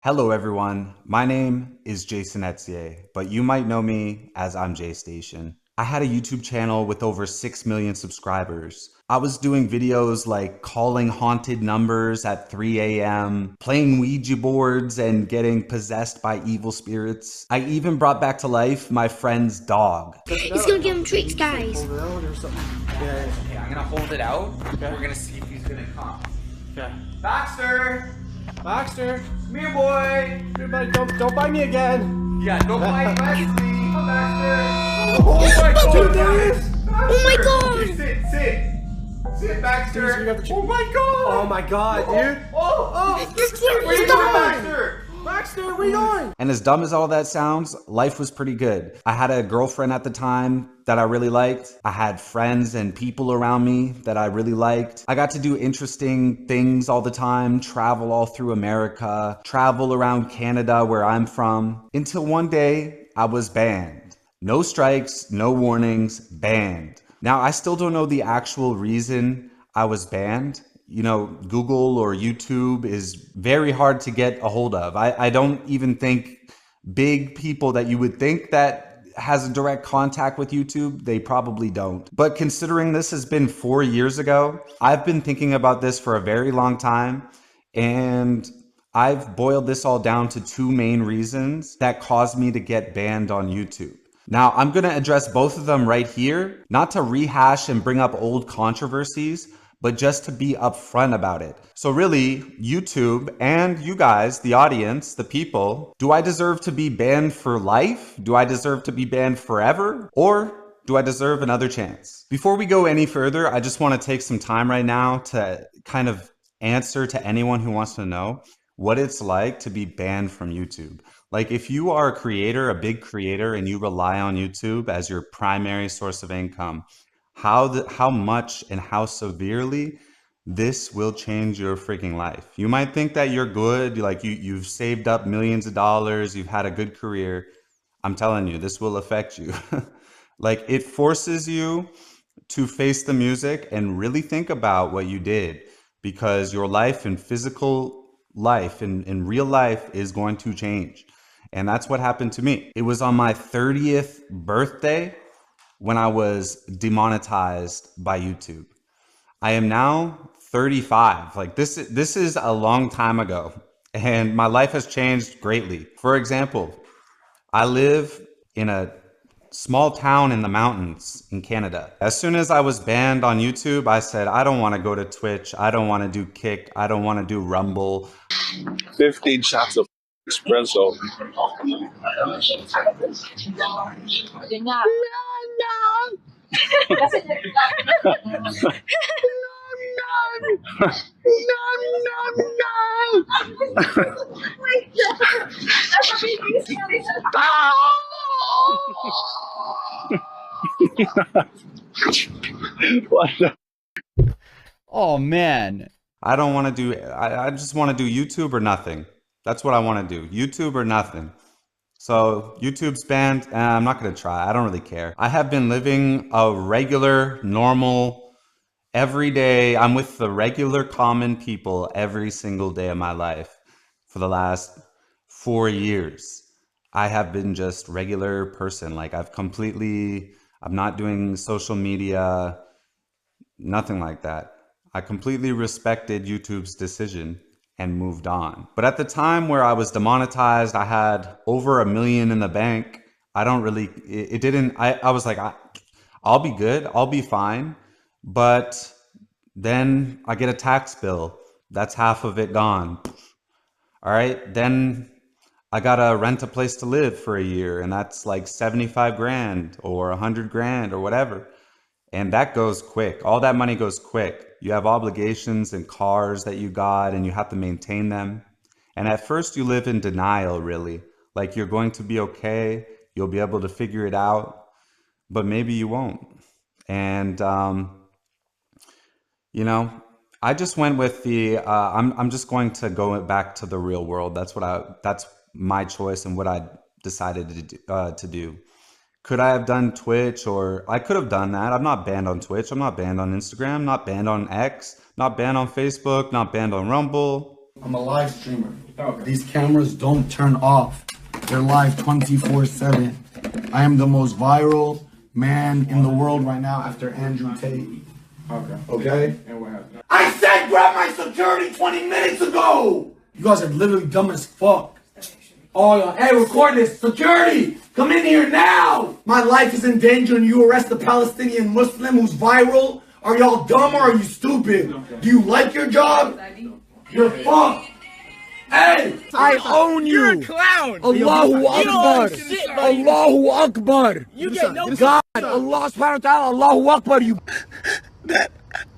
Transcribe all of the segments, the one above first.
Hello everyone, my name is Jason Etier, but you might know me as ImJayStation. I had a YouTube channel with over 6 million subscribers. I was doing videos like calling haunted numbers at 3 a.m., playing Ouija boards and getting possessed by evil spirits. I even brought back to life my friend's dog. He's gonna give him treats, guys. Okay, I'm gonna hold it out. Okay. We're gonna see if he's gonna come. Okay. Baxter! Baxter! Come here, boy! Here, buddy, don't bite me again! Yeah, don't bite Wesley! Come, Baxter! Oh my god! Dude, Oh my god! Sit, Baxter! Oh my god! Oh my god, dude! This Where kid you is going, done! Baxter? Baxter, where you going? And as dumb as all that sounds, life was pretty good. I had a girlfriend at the time that I really liked. I had friends and people around me that I really liked. I got to do interesting things all the time, travel all through America, travel around Canada where I'm from, until one day I was banned. No strikes, no warnings, banned. Now, I still don't know the actual reason I was banned. You know, Google or YouTube is very hard to get a hold of. I don't even think big people that you would think that has a direct contact with YouTube, they probably don't. But considering this has been 4 years ago, I've been thinking about this for a very long time, and I've boiled this all down to two main reasons that caused me to get banned on YouTube. Now, I'm going to address both of them right here, not to rehash and bring up old controversies, but just to be upfront about it. So really, YouTube and you guys, the audience, the people, do I deserve to be banned for life? Do I deserve to be banned forever? Or do I deserve another chance? Before we go any further, I just want to take some time right now to kind of answer to anyone who wants to know what it's like to be banned from YouTube. Like if you are a creator, a big creator, and you rely on YouTube as your primary source of income, how much and how severely this will change your freaking life. You might think that you're good, like you've saved up millions of dollars, you've had a good career. I'm telling you, this will affect you. Like it forces you to face the music and really think about what you did, because your life and physical life in real life is going to change. And that's what happened to me. It was on my 30th birthday when I was demonetized by YouTube. I am now 35. Like this is a long time ago, and my life has changed greatly. For example, I live in a small town in the mountains in Canada. As soon as I was banned on YouTube, I said, I don't want to go to Twitch. I don't want to do Kick. I don't want to do Rumble. 15 shots of espresso. What the? Oh man. I don't want to do, I just want to do YouTube or nothing. That's what I want to do. YouTube or nothing. So YouTube's banned, and I'm not going to try. I don't really care. I have been living a regular, normal, everyday, I'm with the regular common people every single day of my life for the last 4 years. I have been just regular person. Like I'm not doing social media, nothing like that. I completely respected YouTube's decision and moved on. But at the time where I was demonetized, I had over $1 million in the bank. I don't really, it didn't, I was like, I'll be good, I'll be fine. But then I get a tax bill. That's half of it gone. All right, then I gotta rent a place to live for a year, and that's like 75 grand or 100 grand or whatever. And that goes quick. All that money goes quick. You have obligations and cars that you got, and you have to maintain them. And at first you live in denial, really. Like you're going to be okay. You'll be able to figure it out, but maybe you won't. And, you know, I just went with the, I'm just going to go back to the real world. That's my choice and what I decided to do. Could I have done Twitch? Or I could have done that. I'm not banned on Twitch. I'm not banned on Instagram, not banned on X, not banned on Facebook, not banned on Rumble. I'm a live streamer. These cameras don't turn off. They're live 24/7. I am the most viral man in the world right now after Andrew Tate. Okay? And what happened? I said grab my security 20 minutes ago! You guys are literally dumb as fuck. Oh, hey, record this. Security! Come in here now! My life is in danger and you arrest a Palestinian Muslim who's viral? Are y'all dumb or are you stupid? Do you like your job? You're fucked. Hey, I own you. You're a clown. Allahu Akbar. Allahu Akbar. You get no God. Allah subhanahu wa ta'ala. Allahu Akbar. You. That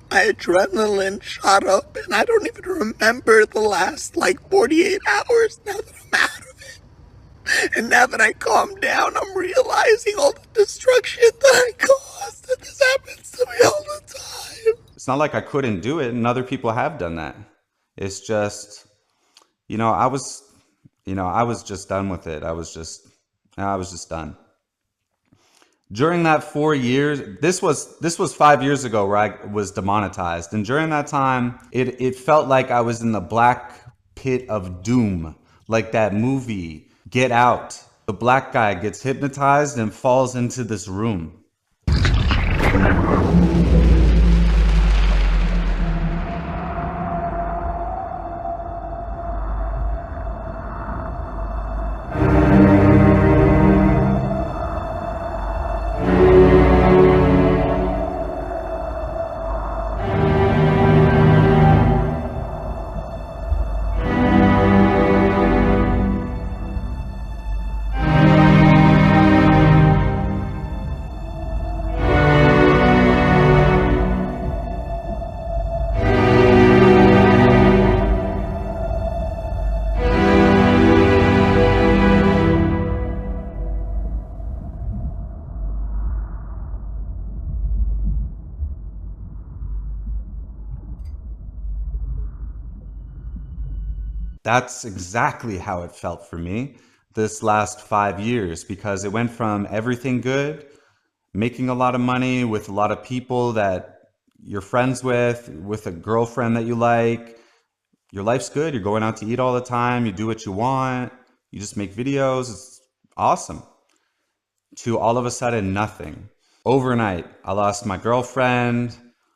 my adrenaline shot up and I don't even remember the last 48 hours now that I'm out of it. And now that I calmed down, I'm realizing all the destruction that I caused, and this happens to me all the time. It's not like I couldn't do it, and other people have done that. It's just, I was just done with it. I was just done. During that 4 years, this was 5 years ago where I was demonetized. And during that time, it felt like I was in the black pit of doom, like that movie, Get Out. The black guy gets hypnotized and falls into this room. That's exactly how it felt for me this last 5 years, because it went from everything good, making a lot of money with a lot of people that you're friends with a girlfriend that you like. Your life's good. You're going out to eat all the time. You do what you want. You just make videos. It's awesome. To all of a sudden, nothing. Overnight, I lost my girlfriend.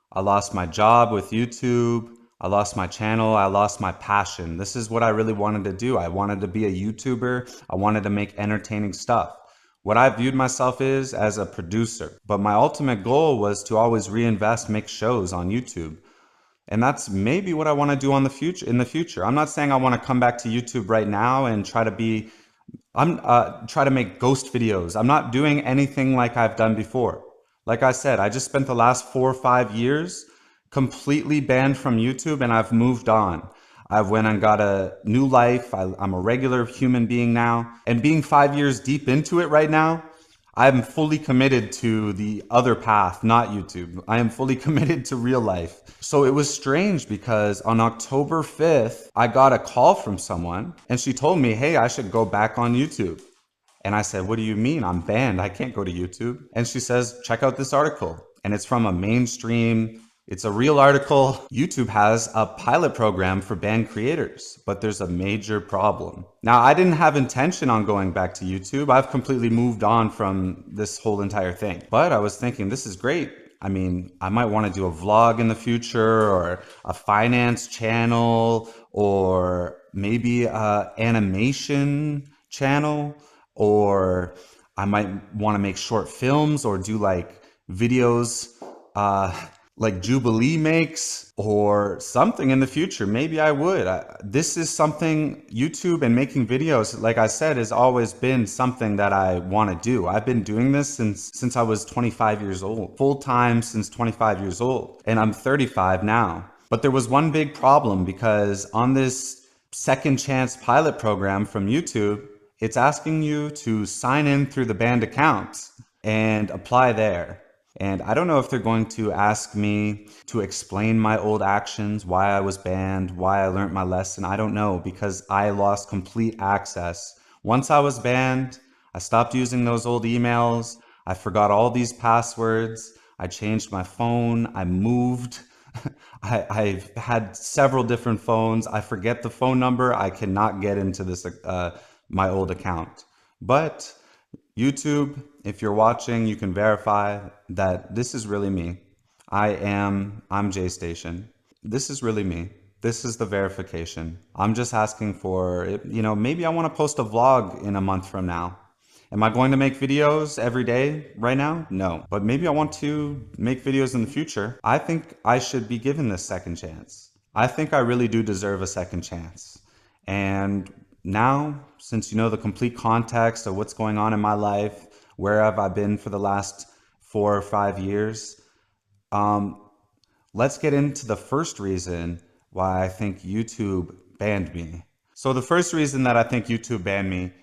I lost my job with YouTube. I lost my channel. I lost my passion. This is what I really wanted to do. I wanted to be a YouTuber. I wanted to make entertaining stuff. What I viewed myself is as a producer. But my ultimate goal was to always reinvest, make shows on YouTube. And that's maybe what I want to do in the future. I'm not saying I want to come back to YouTube right now and try to make ghost videos. I'm not doing anything like I've done before. Like I said, I just spent the last 4 or 5 years completely banned from YouTube, and I've moved on. I went and got a new life. I'm a regular human being now. And being 5 years deep into it right now, I'm fully committed to the other path, not YouTube. I am fully committed to real life. So it was strange because on October 5th, I got a call from someone and she told me, hey, I should go back on YouTube. And I said, what do you mean? I'm banned. I can't go to YouTube. And she says, check out this article. And it's from a mainstream, it's a real article. YouTube has a pilot program for banned creators, but there's a major problem. Now, I didn't have intention on going back to YouTube. I've completely moved on from this whole entire thing. But I was thinking, this is great. I mean, I might want to do a vlog in the future, or a finance channel, or maybe a animation channel, or I might want to make short films or do like videos, like Jubilee makes or something in the future. Maybe I would. This is something, YouTube and making videos, like I said, has always been something that I want to do. I've been doing this since I was 25 years old, full time since 25 years old, and I'm 35 now. But there was one big problem, because on this second chance pilot program from YouTube, it's asking you to sign in through the banned account and apply there. And I don't know if they're going to ask me to explain my old actions, why I was banned, why I learned my lesson. I don't know, because I lost complete access. Once I was banned, I stopped using those old emails. I forgot all these passwords. I changed my phone. I moved. I've had several different phones. I forget the phone number. I cannot get into this my old account. But YouTube, if you're watching, you can verify that this is really me. ImJayStation. This is really me. This is the verification. I'm just asking for, maybe I want to post a vlog in a month from now. Am I going to make videos every day right now? No. But maybe I want to make videos in the future. I think I should be given this second chance. I think I really do deserve a second chance. And now, since you know the complete context of what's going on in my life, where have I been for the last 4 or 5 years, let's get into the first reason why I think YouTube banned me. So the first reason that I think YouTube banned me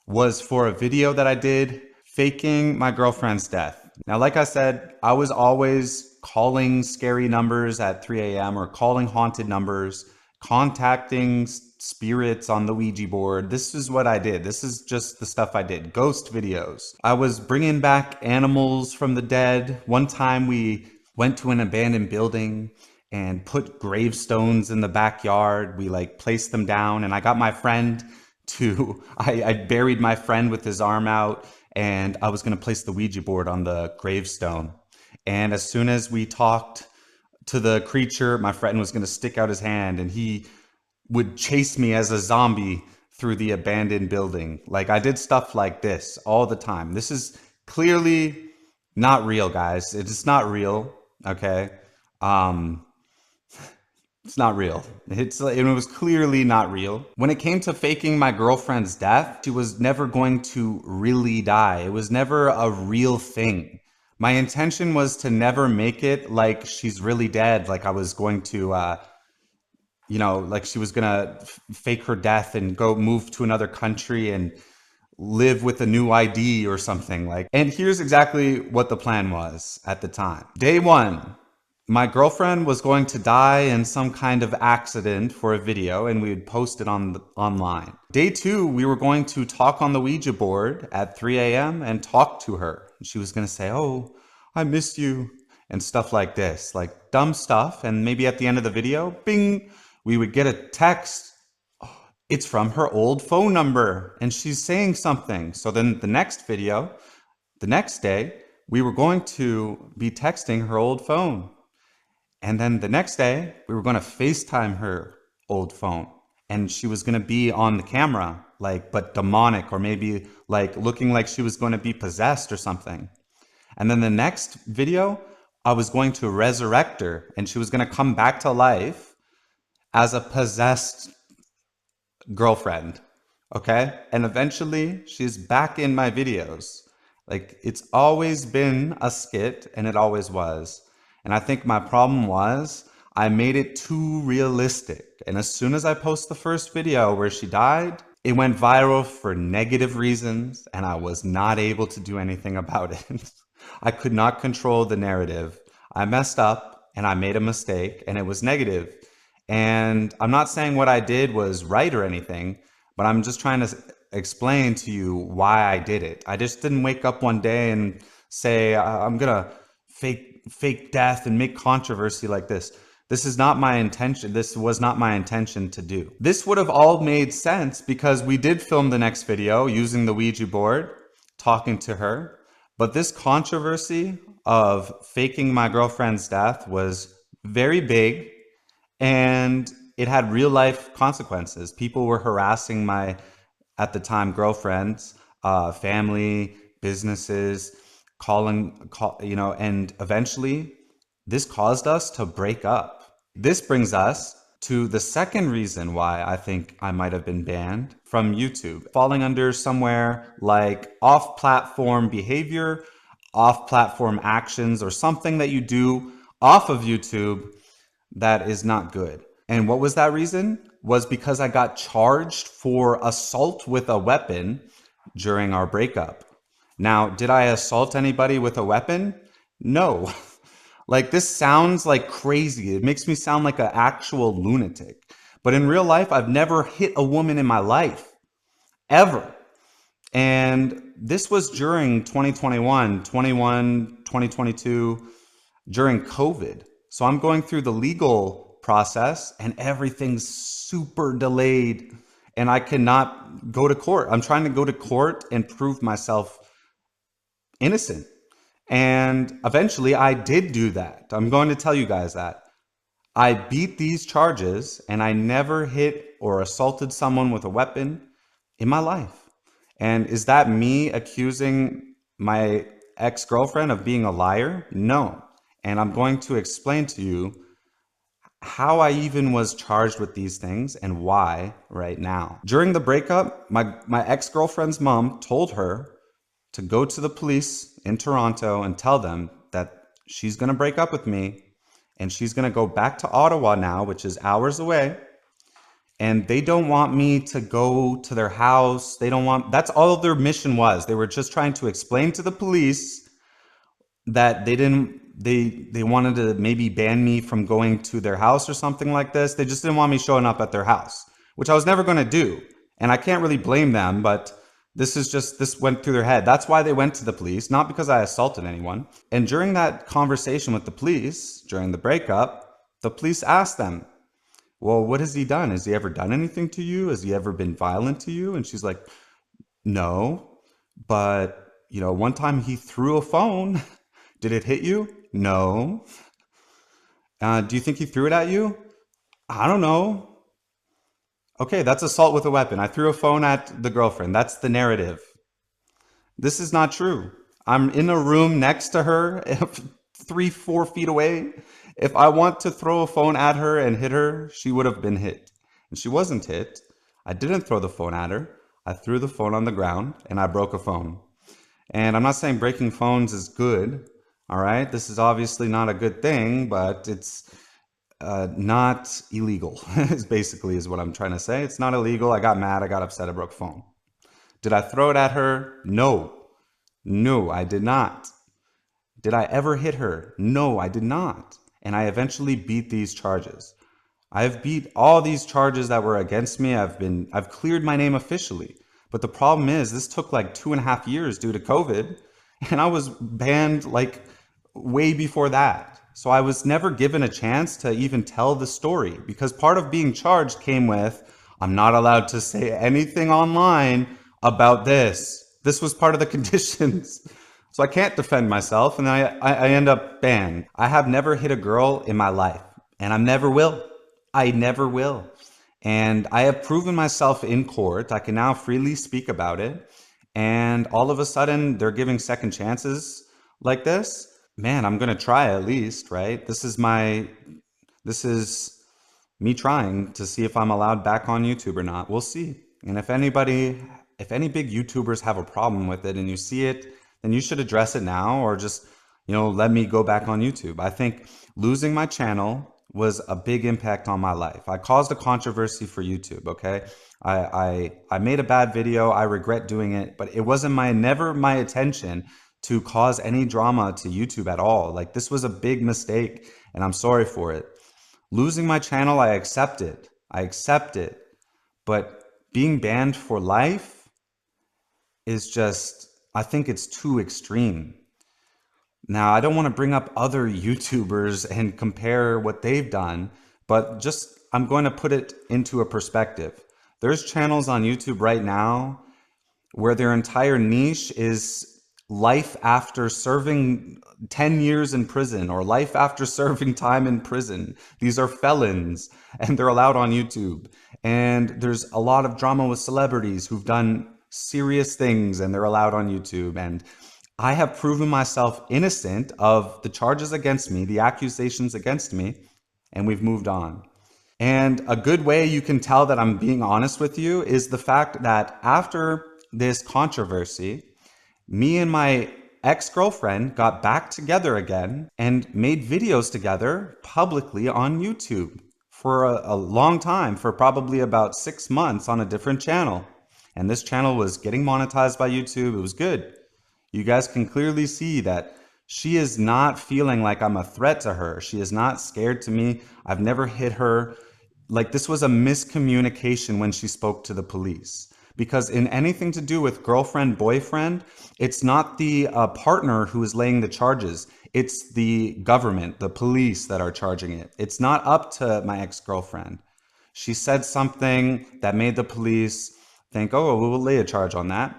was for a video that I did faking my girlfriend's death. Now, like I said, I was always calling scary numbers at 3 a.m. or calling haunted numbers, contacting spirits on the Ouija board. This is what I did. This is just the stuff I did. Ghost videos. I was bringing back animals from the dead. One time we went to an abandoned building and put gravestones in the backyard. We placed them down, and I got my friend I buried my friend with his arm out, and I was going to place the Ouija board on the gravestone. And as soon as we talked to the creature, my friend was going to stick out his hand, and he would chase me as a zombie through the abandoned building. I did stuff like this all the time. This is clearly not real, guys. It's not real, okay? It's not real. It was clearly not real. When it came to faking my girlfriend's death, she was never going to really die. It was never a real thing. My intention was to never make it like she's really dead, like I was going to, like she was gonna fake her death and go move to another country and live with a new ID or something. And here's exactly what the plan was at the time. Day one, my girlfriend was going to die in some kind of accident for a video, and we would post it online. Day two, we were going to talk on the Ouija board at 3 a.m. and talk to her. She was going to say, "Oh, I missed you," and stuff like this, dumb stuff. And maybe at the end of the video, bing, we would get a text. It's from her old phone number, and she's saying something. So then the next video, the next day, we were going to be texting her old phone. And then the next day, we were going to FaceTime her old phone. And she was going to be on the camera, but demonic, or maybe looking like she was going to be possessed or something. And then the next video, I was going to resurrect her, and she was going to come back to life as a possessed girlfriend. Okay? And eventually, she's back in my videos. It's always been a skit, and it always was. And I think my problem was I made it too realistic. And as soon as I post the first video where she died, it went viral for negative reasons, and I was not able to do anything about it. I could not control the narrative. I messed up, and I made a mistake, and it was negative. And I'm not saying what I did was right or anything, but I'm just trying to explain to you why I did it. I just didn't wake up one day and say, I'm gonna fake death and make controversy like this. This is not my intention. This was not my intention to do. This would have all made sense because we did film the next video using the Ouija board, talking to her. But this controversy of faking my girlfriend's death was very big, and it had real life consequences. People were harassing my, at the time, girlfriends, family, businesses, and eventually this caused us to break up. This brings us to the second reason why I think I might have been banned from YouTube, falling under somewhere like off-platform behavior, off-platform actions, or something that you do off of YouTube that is not good. And what was that reason? Was because I got charged for assault with a weapon during our breakup. Now, did I assault anybody with a weapon? No. This sounds like crazy. It makes me sound like an actual lunatic. But in real life, I've never hit a woman in my life, ever. And this was during 2022, during COVID. So I'm going through the legal process and everything's super delayed and I cannot go to court. I'm trying to go to court and prove myself innocent. And eventually I did do that. I'm going to tell you guys that. I beat these charges and I never hit or assaulted someone with a weapon in my life. And is that me accusing my ex-girlfriend of being a liar? No. And I'm going to explain to you how I even was charged with these things and why right now. During the breakup, my ex-girlfriend's mom told her to go to the police in Toronto and tell them that she's going to break up with me and she's going to go back to Ottawa now, which is hours away. And they don't want me to go to their house. They don't want, that's all their mission was. They were just trying to explain to the police that they wanted to maybe ban me from going to their house or something like this. They just didn't want me showing up at their house, which I was never going to do. And I can't really blame them, but this went through their head. That's why they went to the police, not because I assaulted anyone. And during that conversation with the police, during the breakup, the police asked them, well, what has he done? Has he ever done anything to you? Has he ever been violent to you? And she's like, no, but one time he threw a phone. Did it hit you? No. Do you think he threw it at you? I don't know. Okay, that's assault with a weapon. I threw a phone at the girlfriend. That's the narrative. This is not true. I'm in a room next to her, 3-4 feet away. If I want to throw a phone at her and hit her, she would have been hit. And she wasn't hit. I didn't throw the phone at her. I threw the phone on the ground and I broke a phone. And I'm not saying breaking phones is good. All right. This is obviously not a good thing, but it's not illegal is what I'm trying to say. It's not illegal. I got mad. I got upset. I broke a phone. Did I throw it at her? No. No, I did not. Did I ever hit her? No, I did not. And I eventually beat these charges. I've beat all these charges that were against me. I've cleared my name officially. But the problem is this took like 2.5 years due to COVID. And I was banned like way before that. So I was never given a chance to even tell the story because part of being charged came with, I'm not allowed to say anything online about this. This was part of the conditions. So I can't defend myself and I end up banned. I have never hit a girl in my life and I never will. I never will. And I have proven myself in court. I can now freely speak about it. And all of a sudden they're giving second chances like this. Man, I'm going to try at least, right? This is me trying to see if I'm allowed back on YouTube or not. We'll see. And if any big YouTubers have a problem with it and you see it, then you should address it now or just, let me go back on YouTube. I think losing my channel was a big impact on my life. I caused a controversy for YouTube, okay? I made a bad video. I regret doing it, but it wasn't never my intention to cause any drama to YouTube at all. Like this was a big mistake and I'm sorry for it. Losing my channel, I accept it. But being banned for life is just, I think it's too extreme. Now, I don't want to bring up other YouTubers and compare what they've done, but I'm going to put it into a perspective. There's channels on YouTube right now where their entire niche is life after serving 10 years in prison or life after serving time in prison. These are felons and they're allowed on YouTube. And there's a lot of drama with celebrities who've done serious things and they're allowed on YouTube. And I have proven myself innocent of the charges against me, the accusations against me, and we've moved on. And a good way you can tell that I'm being honest with you is the fact that after this controversy, me and my ex-girlfriend got back together again and made videos together publicly on YouTube for a long time, for probably about 6 months on a different channel. And this channel was getting monetized by YouTube. It was good. You guys can clearly see that she is not feeling like I'm a threat to her. She is not scared to me. I've never hit her. Like this was a miscommunication when she spoke to the police. because in anything to do with girlfriend, boyfriend, it's not the partner who is laying the charges. It's the government, the police that are charging it. It's not up to my ex-girlfriend. She said something that made the police think, oh, we will lay a charge on that.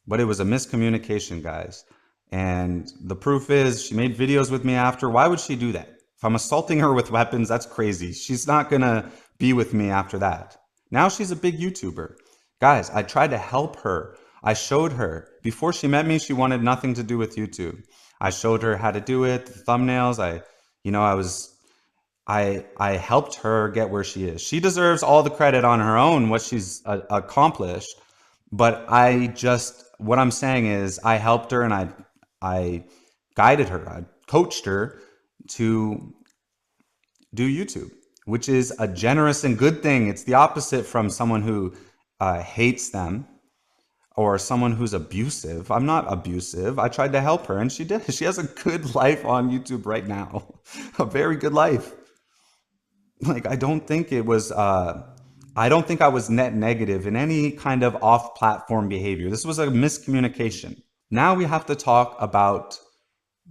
But it was a miscommunication, guys. And the proof is she made videos with me after. Why would she do that? If I'm assaulting her with weapons, that's crazy. She's not gonna be with me after that. Now she's a big YouTuber. Guys, I tried to help her. I showed her. Before she met me, she wanted nothing to do with YouTube. I showed her how to do it, the thumbnails. I helped her get where she is. She deserves all the credit on her own, what she's accomplished. But what I'm saying is I helped her and I guided her, I coached her to do YouTube, which is a generous and good thing. It's the opposite from someone who hates them or someone who's abusive. I'm not abusive. I tried to help her and she did. She has a good life on YouTube right now, a very good life. Like, I don't think I was net negative in any kind of off-platform behavior. This was a miscommunication. Now we have to talk about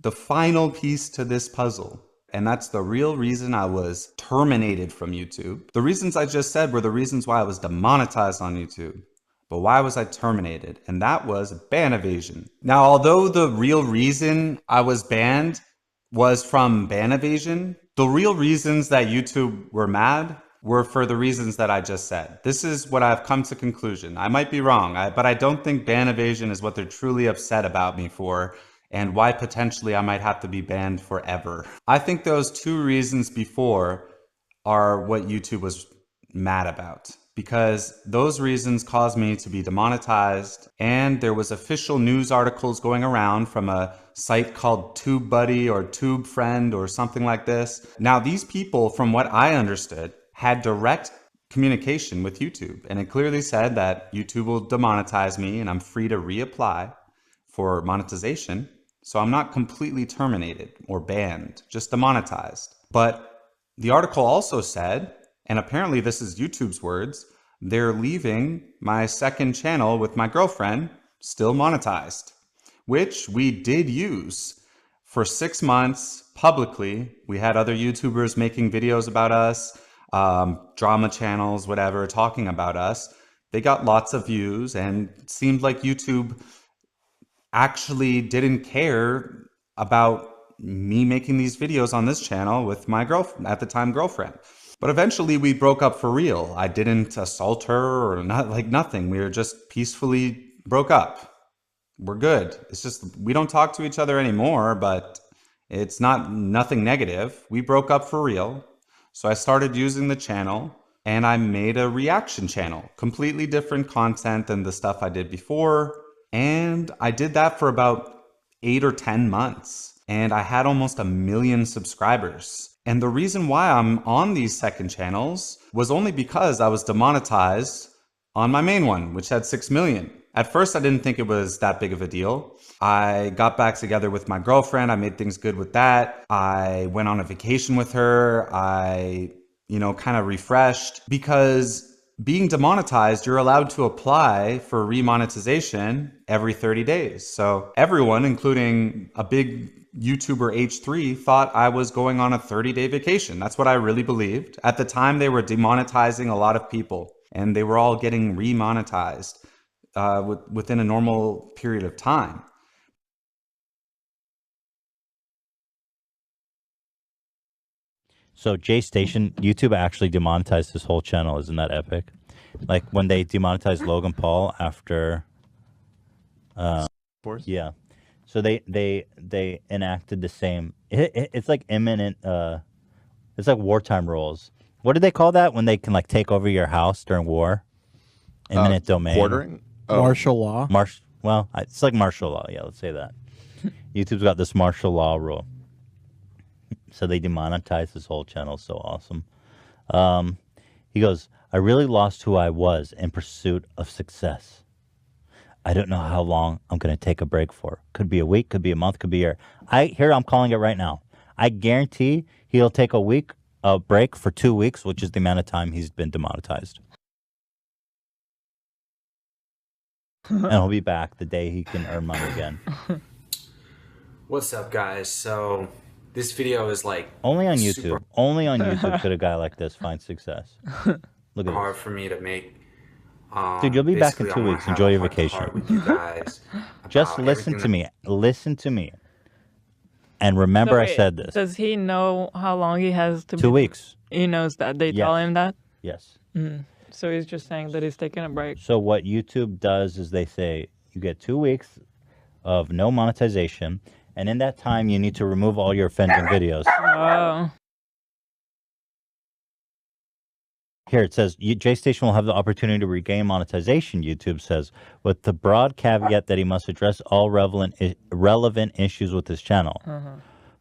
the final piece to this puzzle. And that's the real reason I was terminated from YouTube. The reasons I just said were the reasons why I was demonetized on YouTube. But why was I terminated? And that was ban evasion. Now, although the real reason I was banned was from ban evasion, the real reasons that YouTube were mad were for the reasons that I just said. This is what I've come to conclusion. I might be wrong, but I don't think ban evasion is what they're truly upset about me for, and why potentially I might have to be banned forever. I think those two reasons before are what YouTube was mad about, because those reasons caused me to be demonetized, and there was official news articles going around from a site called TubeBuddy or TubeFriend or something like this. Now, these people, from what I understood, had direct communication with YouTube, and it clearly said that YouTube will demonetize me and I'm free to reapply for monetization. So I'm not completely terminated or banned, just demonetized. But the article also said, and apparently this is YouTube's words, they're leaving my second channel with my girlfriend still monetized, which we did use for 6 months publicly. We had other YouTubers making videos about us, drama channels, whatever, talking about us. They got lots of views, and it seemed like YouTube actually didn't care about me making these videos on this channel with my girlfriend, at the time girlfriend. But eventually we broke up for real. I didn't assault her or nothing. We were just peacefully broke up. We're good. It's just we don't talk to each other anymore, but it's nothing negative. We broke up for real. So I started using the channel and I made a reaction channel, completely different content than the stuff I did before. And I did that for about 8 or 10 months. And I had almost 1 million subscribers. And the reason why I'm on these second channels was only because I was demonetized on my main one, which had 6 million. At first, I didn't think it was that big of a deal. I got back together with my girlfriend. I made things good with that. I went on a vacation with her. I, kind of refreshed, because being demonetized, you're allowed to apply for remonetization every 30 days. So everyone, including a big YouTuber H3, thought I was going on a 30-day vacation. That's what I really believed. At the time, they were demonetizing a lot of people, and they were all getting remonetized within a normal period of time. So ImJayStation, YouTube actually demonetized his whole channel. Isn't that epic? Like when they demonetized Logan Paul after, yeah. So they enacted the same. It's like imminent. It's like wartime rules. What do they call that when they can like take over your house during war? Imminent domain. Bordering. Martial law. Well, it's like martial law. Yeah, let's say that. YouTube's got this martial law rule. So they demonetized his whole channel. So awesome. He goes, I really lost who I was in pursuit of success. I don't know how long I'm going to take a break for. Could be a week, could be a month, could be a year. I'm calling it right now. I guarantee he'll take a break for 2 weeks, which is the amount of time he's been demonetized. and he'll be back the day he can earn money again. What's up, guys? So this video is like Only on super YouTube. Only on YouTube could a guy like this find success. Look at hard this. for me to make. Dude, you'll be back in Basically, I 2 wanna weeks. have Enjoy a your heart-to-heart vacation. with you guys Just about listen everything to me. Listen to me. And remember, So I wait, said this. Does he know how long he has to 2 weeks. He knows that. They tell Yes. him that? Yes. So he's just saying that he's taking a break. So what YouTube does is they say you get 2 weeks of no monetization, and in that time you need to remove all your offending videos. Oh. Here it says ImJayStation will have the opportunity to regain monetization, YouTube says, with the broad caveat that he must address all relevant issues with his channel.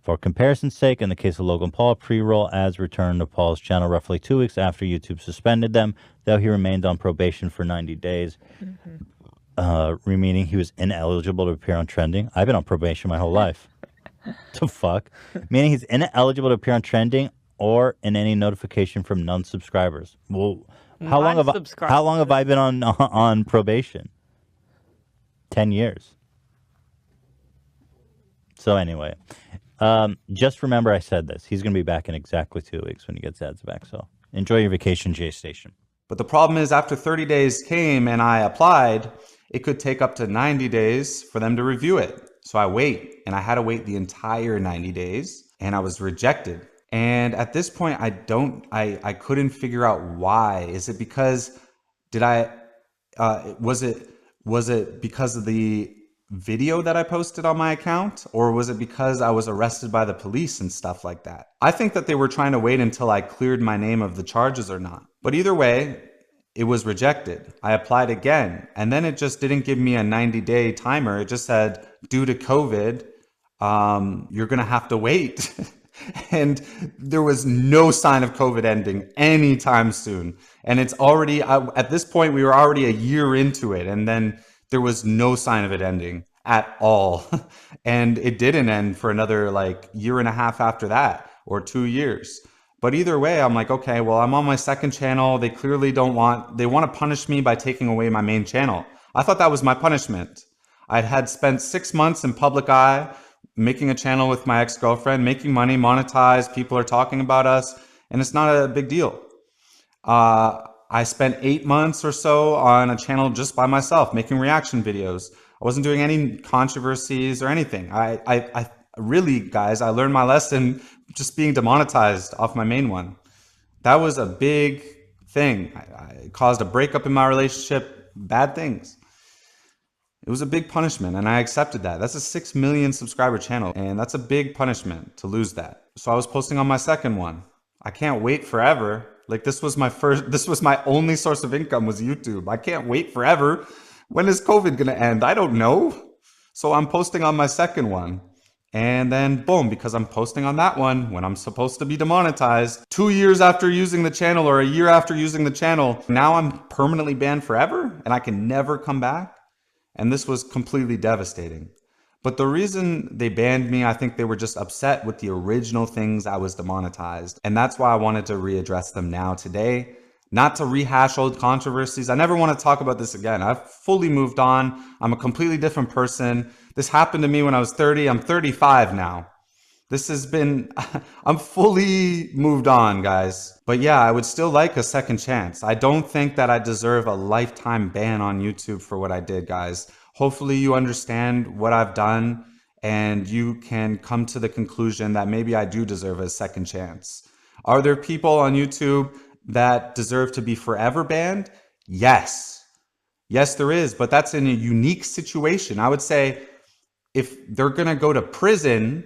For comparison's sake, in the case of Logan Paul, pre-roll ads returned to Paul's channel roughly 2 weeks after YouTube suspended them, though he remained on probation for 90 days, meaning he was ineligible to appear on trending. I've been on probation my whole life. The fuck? Meaning he's ineligible to appear on trending or in any notification from non-subscribers. Well, how long have I been on probation? 10 years. So anyway, just remember I said this. He's going to be back in exactly 2 weeks when he gets ads back. So enjoy your vacation, ImJayStation. But the problem is after 30 days came and I applied, it could take up to 90 days for them to review it. So I wait, and I had to wait the entire 90 days, and I was rejected. And at this point, I couldn't figure out why. Is it because was it because of the video that I posted on my account, or was it because I was arrested by the police and stuff like that? I think that they were trying to wait until I cleared my name of the charges or not. But either way, it was rejected. I applied again, and then it just didn't give me a 90-day timer. It just said, due to COVID, you're gonna have to wait. And there was no sign of COVID ending anytime soon. And it's already, at this point, we were already a year into it. And then there was no sign of it ending at all. And it didn't end for another like year and a half after that, or 2 years. But either way, I'm like, okay, well, I'm on my second channel. They clearly they want to punish me by taking away my main channel. I thought that was my punishment. I had spent 6 months in public eye, making a channel with my ex-girlfriend, making money, monetized, people are talking about us, and it's not a big deal. I spent 8 months or so on a channel just by myself, making reaction videos. I wasn't doing any controversies or anything. I really, guys, I learned my lesson just being demonetized off my main one. That was a big thing. I caused a breakup in my relationship, bad things. It was a big punishment, and I accepted that. That's a 6 million subscriber channel, and that's a big punishment to lose that. So I was posting on my second one. I can't wait forever. Like this was my only source of income was YouTube. I can't wait forever. When is COVID gonna end? I don't know. So I'm posting on my second one. And then boom, because I'm posting on that one when I'm supposed to be demonetized, 2 years after using the channel or a year after using the channel, now I'm permanently banned forever and I can never come back. And this was completely devastating. But the reason they banned me, I think they were just upset with the original things I was demonetized. And that's why I wanted to readdress them now today. Not to rehash old controversies. I never want to talk about this again. I've fully moved on. I'm a completely different person. This happened to me when I was 30. I'm 35 now. This has been, I'm fully moved on, guys. But yeah, I would still like a second chance. I don't think that I deserve a lifetime ban on YouTube for what I did, guys. Hopefully you understand what I've done and you can come to the conclusion that maybe I do deserve a second chance. Are there people on YouTube that deserve to be forever banned? Yes. Yes, there is, but that's in a unique situation. I would say if they're gonna go to prison,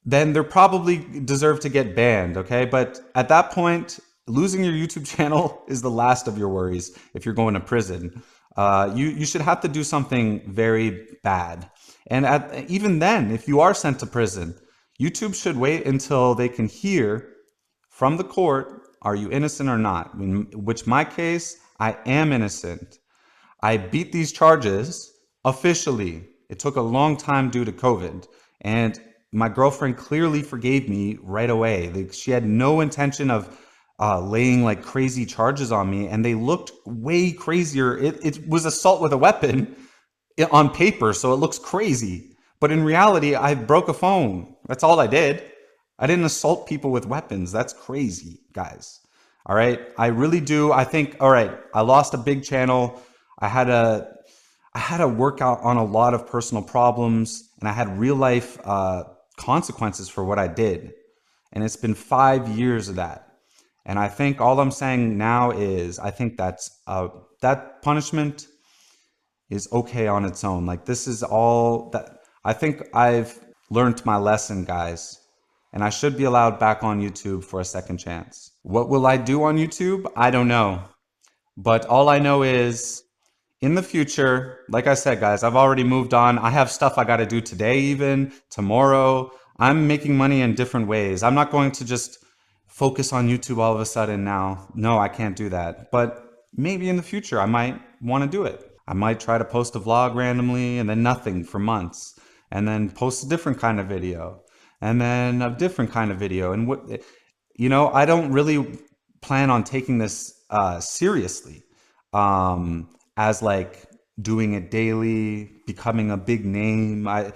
then they're probably deserve to get banned, okay? But at that point, losing your YouTube channel is the last of your worries if you're going to prison. You should have to do something very bad. And even then, if you are sent to prison, YouTube should wait until they can hear from the court, are you innocent or not? In which my case, I am innocent. I beat these charges officially. It took a long time due to COVID. And my girlfriend clearly forgave me right away. She had no intention of laying like crazy charges on me, and they looked way crazier. It was assault with a weapon on paper, so it looks crazy. But in reality, I broke a phone. That's all I did. I didn't assault people with weapons. That's crazy, guys. All right. I really do. I think, all right, I lost a big channel. I had to work out on a lot of personal problems, and I had real life consequences for what I did. And it's been 5 years of that. And I think all I'm saying now is I think that punishment is okay on its own. Like, this is all that I think I've learned my lesson, guys. And I should be allowed back on YouTube for a second chance. What will I do on YouTube? I don't know. But all I know is in the future, like I said, guys, I've already moved on. I have stuff I got to do today, even tomorrow. I'm making money in different ways. I'm not going to just focus on YouTube all of a sudden now. No, I can't do that. But maybe in the future, I might want to do it. I might try to post a vlog randomly and then nothing for months, and then post a different kind of video, and then a different kind of video. And what, you know, I don't really plan on taking this seriously as like doing it daily, becoming a big name. I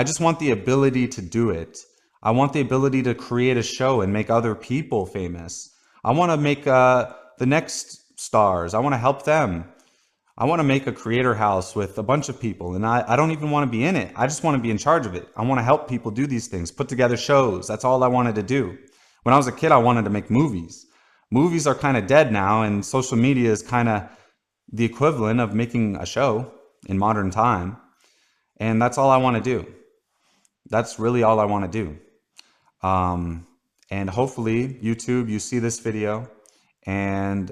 just want the ability to do it. I want the ability to create a show and make other people famous. I want to make the next stars. I want to help them. I want to make a creator house with a bunch of people, and I don't even want to be in it. I just want to be in charge of it. I want to help people do these things, put together shows. That's all I wanted to do. When I was a kid, I wanted to make movies. Movies are kind of dead now, and social media is kind of the equivalent of making a show in modern time. And that's all I want to do. That's really all I want to do. And hopefully, YouTube, you see this video, and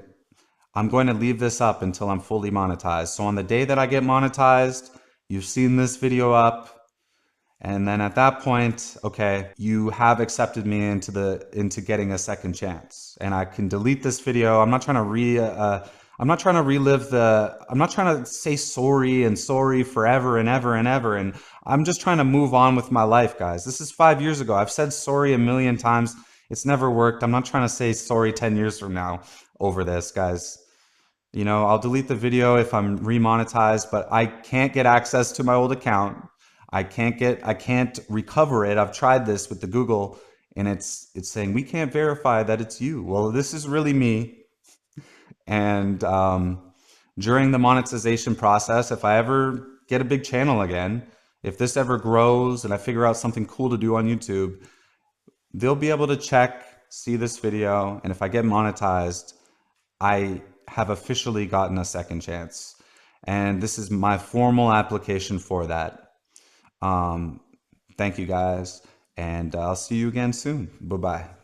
I'm going to leave this up until I'm fully monetized. So on the day that I get monetized, you've seen this video up. And then at that point, okay, you have accepted me into getting a second chance. And I can delete this video. I'm not trying to say sorry and sorry forever and ever and ever. And I'm just trying to move on with my life, guys. This is 5 years ago. I've said sorry a million times. It's never worked. I'm not trying to say sorry 10 years from now over this, guys. You know, I'll delete the video if I'm remonetized, but I can't get access to my old account. I can't recover it. I've tried this with the Google, and it's saying we can't verify that it's you. Well, this is really me. And during the monetization process, if I ever get a big channel again, if this ever grows and I figure out something cool to do on YouTube, they'll be able to check, see this video, and if I get monetized, I have officially gotten a second chance. And this is my formal application for that. Thank you, guys, and I'll see you again soon. Bye-bye.